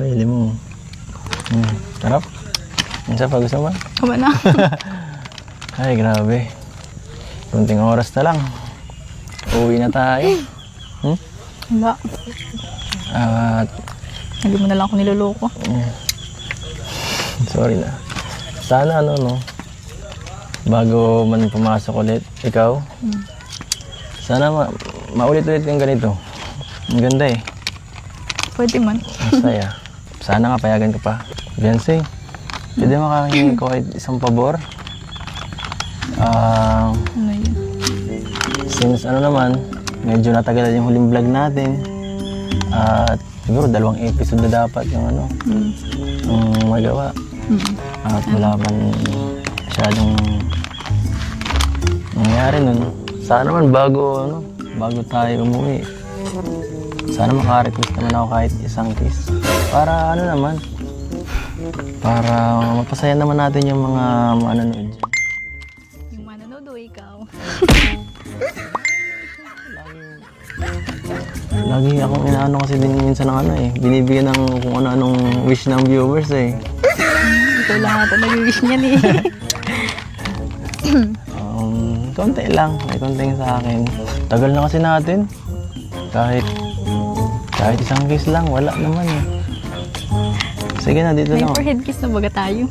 Pili mo. Sarap. Minsan pa gusto mo? Kama na. Ay, grabe. Kunting oras na lang. Uwi na tayo. Wala. At Hindi mo na lang ako niloloko. sorry na. Sana no, bago man pumasok ulit, ikaw, sana maulit-ulit yung ganito. Ang ganda eh. Pwede man. Masaya. Sana nga payagan ka pa. Beyonce, pwede makahingi ko kahit isang pabor. Ano yun? Since naman, medyo natagalan yung huling vlog natin. At siguro 2 episode na dapat yung yung magawa. At wala man masyadong nangyari nun. Sana naman bago tayo umuwi, sana maka-request naman ako kahit isang kiss. Para para mapasaya naman natin yung mga manonood dyan. Yung manonood o ikaw? Lagi akong inaano kasi din minsan ng binibigyan ng kung ano-anong wish ng viewers eh. Ikaw lahat ang nag-wish niyan eh. Konti lang, may konting sa akin. Tagal na kasi natin. Kahit isang kiss lang, wala naman eh. Sige na, dito May lang. forehead kiss na baga tayo.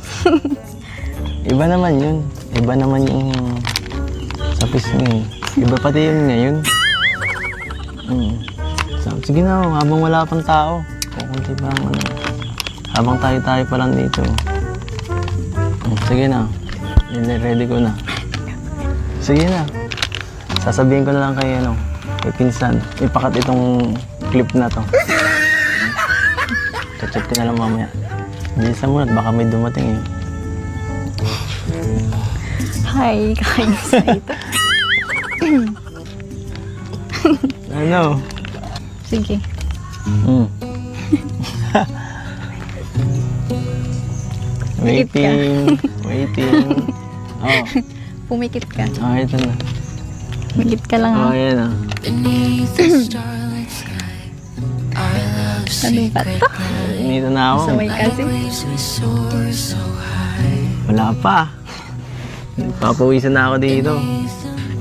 Iba naman yun. Iba naman yung sa kiss niya eh. Iba pati yun ngayon. Sige na, habang wala pang tao. Kukunti pa lang habang tayo pa lang dito. Sige na. Ready ko na. Sige na. Sasabihin ko na lang kay kay pinsan. Ipakat itong clip na to. Chat ko na lang mamaya. Bilisan mo na at baka may dumating eh. Hi, kakain sa ito. Ano? Sige. Waiting. Oh. Pumikit ka. Ito na. Pumikit ka lang ha. Ayan na. Ano ba ito? Dito na ako. Samay kasi. Wala pa. Papawisan na ako dito.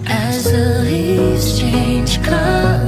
As the leaves change color.